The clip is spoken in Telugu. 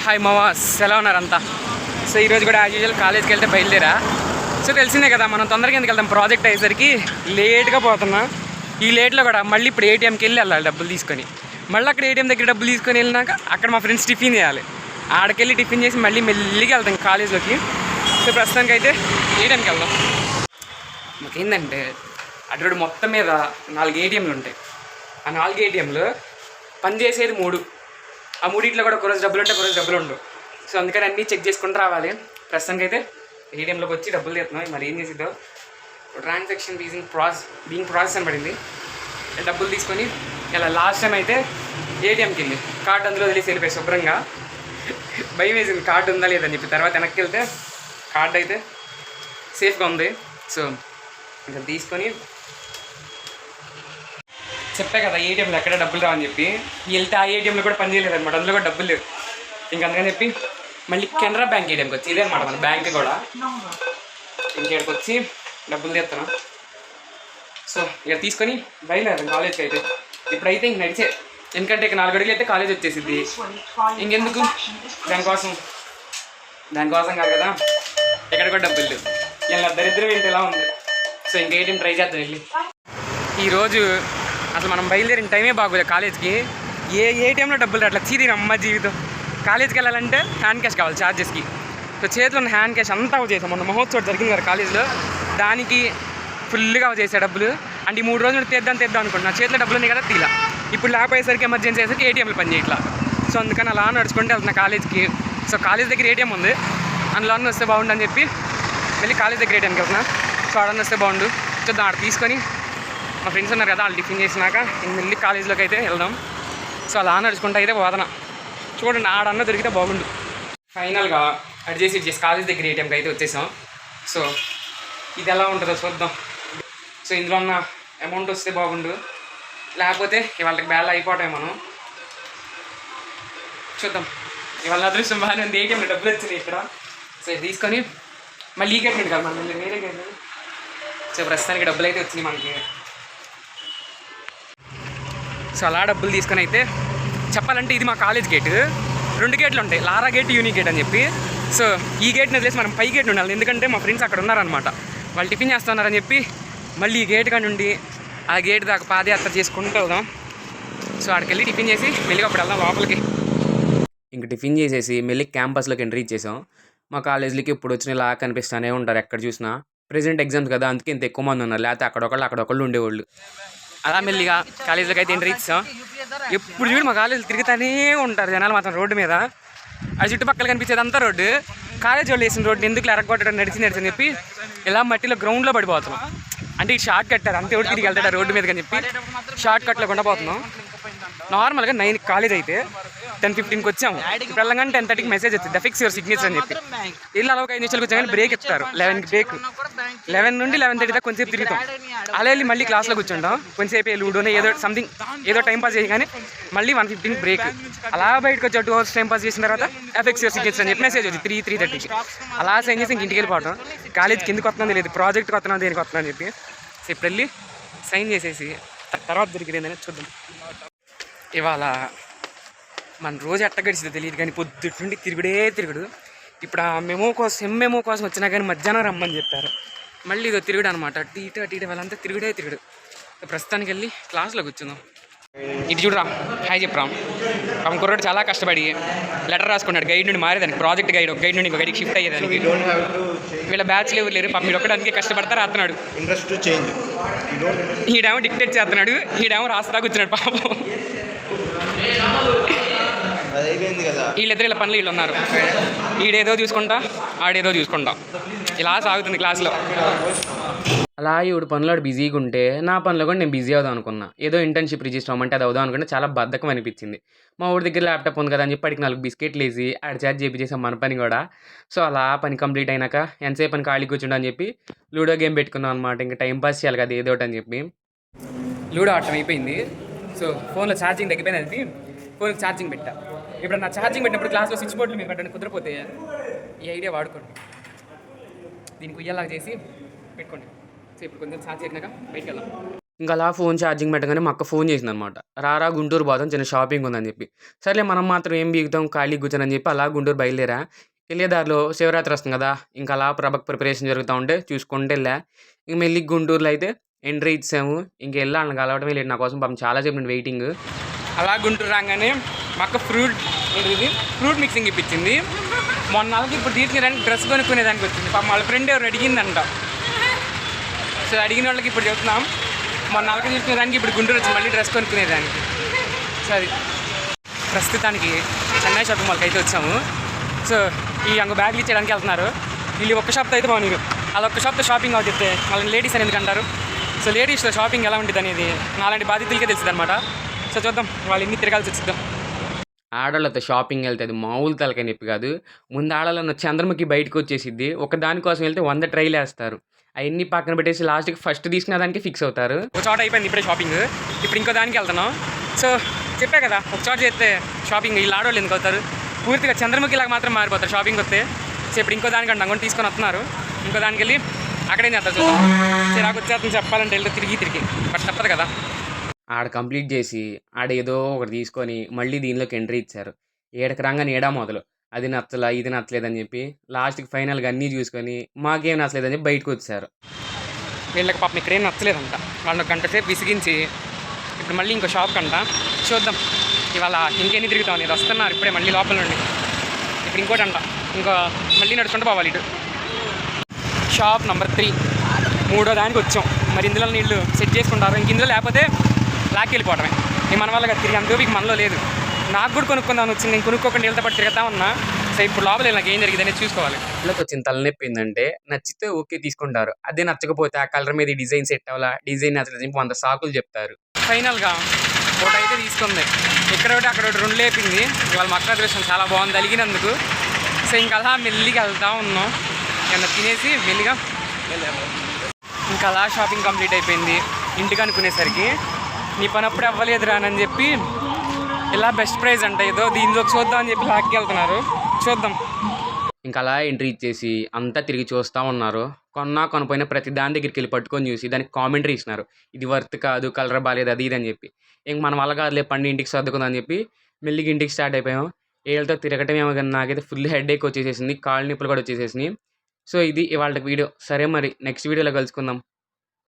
హాయ్ మావాస్, ఎలా ఉన్నారంతా? సో ఈరోజు కూడా యాజ్ యూజువల్ కాలేజ్కి వెళ్తే బయలుదేరా. సో తెలిసిందే కదా, మనం తొందరగా ఎందుకు వెళ్తాం, ప్రాజెక్ట్ అయ్యేసరికి లేట్గా పోతున్నా. ఈ లేట్లో కూడా మళ్ళీ ఇప్పుడు ఏటీఎంకి వెళ్ళాలి డబ్బులు తీసుకొని. మళ్ళీ అక్కడ ఏటీఎం దగ్గర డబ్బులు తీసుకొని వెళ్ళినాక అక్కడ మా ఫ్రెండ్స్ టిఫిన్ చేయాలి. ఆడకెళ్ళి టిఫిన్ చేసి మళ్ళీ మెల్లిగా వెళ్తాం కాలేజ్లోకి. సో ప్రస్తుతానికి అయితే ఏటీఎంకి వెళ్దాం. మాకేంటంటే అటు మొత్తం మీద 4 ఏటీఎంలు ఉంటాయి. ఆ 4 ఏటీఎంలు పనిచేసేది 3. ఆ 3 కూడా ఒకరోజు డబ్బులు ఉంటే ఒకరోజు డబ్బులు ఉండవు. సో అందుకని అన్నీ చెక్ చేసుకుంటూ రావాలి. ప్రస్తుతానికి అయితే ఏటీఎంలోకి వచ్చి డబ్బులు తీస్తున్నాం. మరి ఏం చేసిద్దో, ట్రాన్సాక్షన్ బీయింగ్ ప్రాసెస్ అని పడింది. డబ్బులు తీసుకొని ఇలా లాస్ట్ టైం అయితే ఏటీఎంకి వెళ్ళి కార్డు అందులో వదిలేసి వెళ్ళిపోయి శుభ్రంగా. భయం వేసింది కార్డు ఉందా లేదని చెప్పి. తర్వాత వెనక్కి వెళ్తే కార్డు అయితే సేఫ్గా ఉంది. సో ఇంకా తీసుకొని చెప్పే కదా ఏటీఎంలో ఎక్కడ డబ్బులు రావని చెప్పి వెళ్తే ఆ ఏటీఎంలో కూడా పని చేయలేదు అనమాట. అందులో కూడా డబ్బులు లేవు. ఇంక అందుకని చెప్పి మళ్ళీ కెనరా బ్యాంక్ ఏటీఎంకి వచ్చి ఇదే అనమాట మన బ్యాంక్ కూడా. ఇంకేడికి వచ్చి డబ్బులు తీస్తాను. సో ఇక తీసుకొని బయలుదేరాను కాలేజ్కి అయితే. ఇప్పుడైతే ఇంక నడిచే, ఎందుకంటే ఇక 4 అడుగులు అయితే కాలేజ్ వచ్చేసింది. ఇంకెందుకు దానికోసం కాదు కదా, ఎక్కడ కూడా డబ్బులు లేవు. ఇలా దరిద్రం ఏంటి ఎలా ఉంది. సో ఇంక ఏటీఎం ట్రై చేద్దాం వెళ్ళి. ఈరోజు అసలు మనం బయలుదేరిన టైమే బాగోలేదు కాలేజ్కి. ఏ ఏటీఎంలో డబ్బులు అట్లా చీదిన అమ్మ జీవితం. కాలేజ్కి వెళ్ళాలంటే హ్యాండ్ క్యాష్ కావాలి ఛార్జెస్కి. సో చేతిలో ఉన్న హ్యాండ్ క్యాష్ అంతా చేసాం. మొన్న మహోత్సవం జరిగింది కదా కాలేజ్లో, దానికి ఫుల్గా చేసే డబ్బులు. అంటే ఈ 3 రోజులు తీద్దాం అనుకుంటున్నా. చేతిలో డబ్బులు ఉన్నాయి కదా తీలా. ఇప్పుడు లేకపోయేసరికి ఎమర్జెన్సీ అయ్యేసరికి ఏటీఎంలు పని చేయట్లా. సో అందుకని అలా నడుచుకుంటే వెళ్తున్నా కాలేజ్కి. సో కాలేజ్ దగ్గర ఏటీఎం ఉంది, అందులో అన్న వస్తే బాగుండు అని చెప్పి వెళ్ళి కాలేజ్ దగ్గర ఏటీఎంకి వెళ్తున్నా. సో ఆడన్న వస్తే బాగుండు చూద్దాం. ఆడ తీసుకొని మా ఫ్రెండ్స్ ఉన్నారు కదా, వాళ్ళు టిఫిన్ చేసినాక వెళ్ళి కాలేజ్లోకి అయితే వెళ్దాం. సో అలా నడుచుకుంటూ అయితే పోదన. చూడండి ఆడన్న దొరికితే బాగుండు. ఫైనల్గా అడ్జస్ట్ చేసి కాలేజ్ దగ్గర ఏటీఎంకి అయితే వచ్చేసాం. సో ఇది ఎలా ఉంటుందో చూద్దాం. సో ఇందులో ఉన్న అమౌంట్ వస్తే బాగుండు, లేకపోతే ఇవాళకి బ్యాల్ అయిపోతాయి మనం. చూద్దాం. ఇవాళ అదృష్టం బాగానే ఉంది, ఏటీఎంలో డబ్బులు వచ్చినాయి ఇక్కడ. సో ఇది తీసుకొని మళ్ళీ ఈ గేట్ నుండి కదా మనం వేరే గేట్. సో ప్రస్తుతానికి డబ్బులు అయితే వచ్చినాయి మనకి. సో అలా డబ్బులు తీసుకొని అయితే చెప్పాలంటే ఇది మా కాలేజ్ గేటు. 2 గేట్లు ఉంటాయి, లారా గేట్, యూనిక్ గేట్ అని చెప్పి. సో ఈ గేట్ని వదిలేసి మనం పై గేట్ ఉండాలి, ఎందుకంటే మా ఫ్రెండ్స్ అక్కడ ఉన్నారనమాట. వాళ్ళు టిఫిన్ చేస్తున్నారని చెప్పి మళ్ళీ ఈ గేట్ కానీ ఉండి ఆ గేట్ దాకా పాదయాత్ర చేసుకుంటూ వెళ్దాం. సో అక్కడికి వెళ్ళి టిఫిన్ చేసి మెల్లిగా అప్పుడు వెళ్దాం లోపలికి. ఇంక టిఫిన్ చేసేసి మెల్లి క్యాంపస్లోకి ఎంట్రీ ఇచ్చేసాం. మా కాలేజీలకి ఇప్పుడు వచ్చిన ఇలా కనిపిస్తూనే ఉంటారు ఎక్కడ చూసినా. ప్రెజెంట్ ఎగ్జామ్స్ కదా, అందుకే ఇంత ఎక్కువ మంది ఉన్నారు, లేకపోతే అక్కడొకళ్ళు ఉండేవాళ్ళు. అలా మెల్లిగా కాలేజీలోకి అయితే ఎంట్రీ ఇచ్చాం. ఎప్పుడు చూడు మా కాలేజీలు తిరుగుతూనే ఉంటారు జనాలు మాత్రం రోడ్డు మీద. ఆ చుట్టుపక్కల కనిపించేది అంతా రోడ్డు. కాలేజ్ వాళ్ళు వేసిన రోడ్డు ఎందుకు ఎరగొట్టడం నడిచి అని చెప్పి ఇలా మట్టిలో గ్రౌండ్లో పడిపోతున్నాం. అంటే ఈ షార్ట్ కట్టారు అంతే, ఎవరు తిరిగి వెళ్తాడు రోడ్డు మీద అని చెప్పి షార్ట్ కట్లో కొండపోతున్నాం. నార్మల్గా 9 కాలేజ్ అయితే 10:15కి వచ్చాము. ఇప్పుడు వెళ్ళగానే 10:30కి మెసేజ్ వచ్చింది, ఫిక్స్ యువర్ సిగ్నేచర్ అని చెప్పి. ఇల్లు అలా ఒక 5 నిమిషాలకు వచ్చాం కానీ బ్రేక్ ఇస్తారు 11కి బ్రేక్. 11 నుండి 11:30 దాకా కొంచెంసేపు తిరుగుతాం. అలా వెళ్ళి మళ్ళీ క్లాస్లో కూర్చుంటాం. కొంచెంసేపు లూడోనే ఏదో సంథింగ్ ఏదో టైం పాస్ చేసి కానీ మళ్ళీ 1:15కి బ్రేక్. అలా బయటకు వచ్చి 2 అవర్స్ టైం పాస్ చేసిన తర్వాత ఎఫెక్స్ యువర్ సిగ్నేచర్ అని చెప్పి మెసేజ్ వచ్చింది 3:30కి. అలా సైన్ చేసి ఇంటికి వెళ్ళిపోవడం. కాలేజ్ కిందకి వస్తుందో లేదు, ప్రాజెక్ట్కి వస్తున్నాం దేనికి వస్తున్నాం అని చెప్పి. సో ఇప్పుడు వెళ్ళి సైన్ చేసేసి తర్వాత దొరికిందని చూద్దాం. ఇవాళ మన రోజు ఎట్ట గడిచిందో తెలియదు కానీ పొద్దుటి నుండి తిరుగుడు. ఇప్పుడు ఆ మెమో కోసం వచ్చినా కానీ మధ్యాహ్నం రమ్మని చెప్పారు. మళ్ళీ ఇదో తిరుగుడు అనమాట. అటు ఇటు వాళ్ళంతా తిరుగుడు. ప్రస్తుతానికి వెళ్ళి క్లాస్లో కూర్చుందాం. ఇటు చూడరా, హాయ్ చెప్పరా. పాపం కుర్రాడు చాలా కష్టపడి లెటర్ రాసుకున్నాడు గైడ్ నుండి మారేదానికి. ప్రాజెక్ట్ గైడ్, ఒక గైడ్ నుండి ఇంకో గైడ్కి షిఫ్ట్ అయ్యేదానికి. వీళ్ళ బ్యాచ్లు ఎవరు లేరు, పాపం మీరు ఒక్కడే అందుకే కష్టపడతా రాస్తున్నాడు. ఈడేమో డిక్టేట్ చేస్తున్నాడు, ఈడేమో రాస్తా కూర్చున్నాడు పాపం. వీళ్ళిద్దరు ఇలా పనులు వీళ్ళు ఉన్నారు. ఈడేదో చూసుకుంటా ఆడేదో చూసుకుంటా ఇలా సాగుతుంది క్లాస్లో. అలా ఈవిడ పనులు బిజీగా ఉంటే నా పనిలో కూడా నేను బిజీ అవుదాం అనుకున్నా. ఏదో ఇంటర్న్షిప్ రిజిస్టర్ అవ్వమంటే అది అవుదాం అనుకుంటే చాలా బద్ధకం అనిపించింది. మా ఊడి దగ్గర ల్యాప్టాప్ ఉంది కదా అని చెప్పి అడిగి 4 బిస్కెట్లు వేసి ఆడ చేతి చేపించేసాం మన పని కూడా. సో అలా పని కంప్లీట్ అయినాక ఎంతసేపు పని ఖాళీ కూర్చుంటా అని చెప్పి లూడో గేమ్ పెట్టుకున్నాం అనమాట. ఇంకా టైం పాస్ చేయాలి కదా ఏదో ఒకటి అని చెప్పి లూడో ఆడటం అయిపోయింది. సో ఫోన్లో ఛార్జింగ్ తగ్గిపోయింది, ఫోన్కి ఛార్జింగ్ పెట్టా. ఇప్పుడు నా ఛార్జింగ్ పెట్టినప్పుడు క్లాస్లో స్విచ్ బోర్డులు మీరు పెట్టండి, కుదరపోతే ఈ ఐడియా వాడుకోండి. దీనికి ఉయ్యేలాగా చేసి పెట్టుకోండి. సో ఇప్పుడు కొంచెం ఛార్జ్ చేసినాక బయటికి వెళ్దాం. ఇంకా అలా ఫోన్ ఛార్జింగ్ పెట్టగానే మా అక్క ఫోన్ చేసిందనమాట. రారా గుంటూరు పోదాం చిన్న షాపింగ్ ఉందని చెప్పి. సర్లే మనం మాత్రం ఏం బీగుతాం ఖాళీగా కూర్చొని చెప్పి అలా గుంటూరు బయలుదేరా. వెళ్ళే దారిలో శివరాత్రి వస్తుంది కదా! ఇంకా అలా ప్రభకు ప్రిపరేషన్ జరుగుతా ఉంటే చూసుకుంటూ వెళ్ళా. ఇంక మెల్లిగా గుంటూరులో అయితే ఎంట్రీ ఇచ్చాము. ఇంకెళ్ళి ఆళ్ళని కలవడమే లేట్ నా కోసం పాపం చాలా సేపు నేను వెయిటింగ్. అలా గుంటూరు రాగానే మా అక్క ఫ్రూట్ మిక్సింగ్ ఇప్పించింది. మొన్న వాళ్ళకి ఇప్పుడు తీసుకునేదానికి డ్రెస్ కొనుక్కునేదానికి వచ్చింది. పాపం వాళ్ళ ఫ్రెండ్ ఎవరు అడిగిందంట. సో అడిగిన వాళ్ళకి ఇప్పుడు చెప్తున్నాం. మొన్న వాళ్ళకి తీసుకునేదానికి ఇప్పుడు గుంటూరు వచ్చి మళ్ళీ డ్రెస్ కొనుక్కునేదానికి. సో అది ప్రస్తుతానికి చెన్నై షాపింగ్ మాల్కి అయితే వచ్చాము. సో ఈ అంగ బ్యాగులు ఇచ్చేయడానికి వెళ్తున్నారు. వీళ్ళు ఒక్క షాప్తో అయితే బాగున్నారు. అలా ఒక్క షాప్తో షాపింగ్ అవుతుంది చెప్తే వాళ్ళని లేడీస్ అని ఎందుకంటారు. సో లేడీస్లో షాపింగ్ ఎలా ఉంటుంది అనేది నాలాంటి బాధితులకే తెలుస్తుంది అనమాట. సో చూద్దాం వాళ్ళు ఎన్ని తిరగాల్సి వచ్చిద్దాం. ఆడవాళ్ళతో షాపింగ్ వెళ్తే అది మామూలు తలకాయ నొప్పి కాదు. ముందు ఆడవాళ్ళన్న చంద్రముఖి బయటకు వచ్చేసిద్ది. ఒక దానికోసం వెళ్తే 100 ట్రైలు వేస్తారు. అవన్నీ పక్కన పెట్టేసి లాస్ట్కి ఫస్ట్ తీసుకునే దానికి ఫిక్స్ అవుతారు. ఒక చోట అయిపోయింది ఇప్పుడే షాపింగ్. ఇప్పుడు ఇంకో దానికి వెళ్తున్నాం. సో చెప్పా కదా ఒక చోట చేస్తే షాపింగ్ వీళ్ళు ఆడవాళ్ళు ఎందుకు అవుతారు, పూర్తిగా చంద్రముఖిలాగా మాత్రం మారిపోతారు షాపింగ్ వస్తే. సో ఇప్పుడు ఇంకో దానికి అంగొని తీసుకొని వస్తున్నారు. ఇంకో దానికి వెళ్ళి అక్కడేం చేస్తారు చూద్దాం. చిరాకు వచ్చేస్తుంది చెప్పాలంటే వెళ్తే తిరిగి బట్ తప్పదు కదా. ఆడ కంప్లీట్ చేసి ఆడ ఏదో ఒకటి తీసుకొని మళ్ళీ దీనిలోకి ఎంట్రీ ఇచ్చారు. ఏడకి రాగానే ఏడా మొదలు అది నచ్చలా ఇది నచ్చలేదని చెప్పి లాస్ట్కి ఫైనల్గా అన్నీ చూసుకొని మాకేం నచ్చలేదని చెప్పి బయటకు వచ్చారు. వీళ్ళకి పాపం ఇక్కడేం నచ్చలేదంట. వాళ్ళని గంట సేపు విసిగించి ఇప్పుడు మళ్ళీ ఇంకో షాప్ కంట చూద్దాం. ఇవాళ ఇంకెన్ని తిరుగుతాం నేను వస్తున్నారు ఇప్పుడే మళ్ళీ లోపల నుండి. ఇప్పుడు ఇంకోటి అంట ఇంకా మళ్ళీ నడుచుకుంటూ పోవాలి ఇటు. షాప్ నెంబర్ 3 మూడో దానికి వచ్చాం. మరి ఇందులో నీళ్ళు సెట్ చేసుకుంటారు. ఇంక ఇందులో లేకపోతే లాక్కి వెళ్ళిపోవడమే. ఇంక మన వాళ్ళగా తిరిగి అంత ఓపిక మనలో లేదు. నాకు కూడా కొనుక్కుందామని వచ్చింది. నేను కొనుక్కోకుండా వీళ్ళతో పాటు తిరుగుతా ఉన్నా. సో ఇప్పుడు లోపల నాకు ఏం జరిగింది అనేది చూసుకోవాలి. వీళ్ళకి వచ్చిన తలనొప్పి ఏంటంటే నచ్చితే ఓకే తీసుకుంటారు. అదే నచ్చకపోతే ఆ కలర్ మీద డిజైన్ సెట్ అవ్వాలా, డిజైన్ నచ్చలేదు చెప్పి 100 సాకులు చెప్తారు. ఫైనల్గా ఒకటి అయితే తీసుకుంది. ఇక్కడ ఒకటి అక్కడ ఒకటి 2 లేపింది. ఇవాళ మా అక్క దృశ్యం చాలా బాగుంది అలిగినందుకు. సో ఇంకా అలా మెల్లిగా వెళ్తా ఉన్నాం. ఏమన్నా తినేసి మెల్లిగా వెళ్ళాము. ఇంకా అలా షాపింగ్ కంప్లీట్ అయిపోయింది. ఇంటికి అనుకునేసరికి నీ పని అప్పుడు అవ్వలేదురా అని చెప్పి ఇలా బెస్ట్ ప్రైజ్ అంట ఏదో దీనిలో చూద్దాం అని చెప్పి లాక్కి వెళ్తున్నారు. చూద్దాం. ఇంకా అలా ఎంట్రీ ఇచ్చేసి అంతా తిరిగి చూస్తూ ఉన్నారు. కొనిపోయిన ప్రతి దాని దగ్గరికి వెళ్ళి పట్టుకొని చూసి దానికి కామెంటరీ ఇస్తున్నారు. ఇది వర్త్ కాదు, కలర్ బాగాలేదు, అది ఇది అని చెప్పి. ఇంక మన వల్ల కాదులే పండి ఇంటికి సర్దుకుందని చెప్పి మెల్లిగా ఇంటికి స్టార్ట్ అయిపోయాం. ఏళ్ళతో తిరగటం ఏమో కానీ నాకైతే ఫుల్ హెడేక్ వచ్చేసేసింది, కాళ్ళు నొప్పులు కూడా వచ్చేసేసినాయి. సో ఇది ఇవాళ వీడియో. సరే మరి నెక్స్ట్ వీడియోలో కలుసుకుందాం.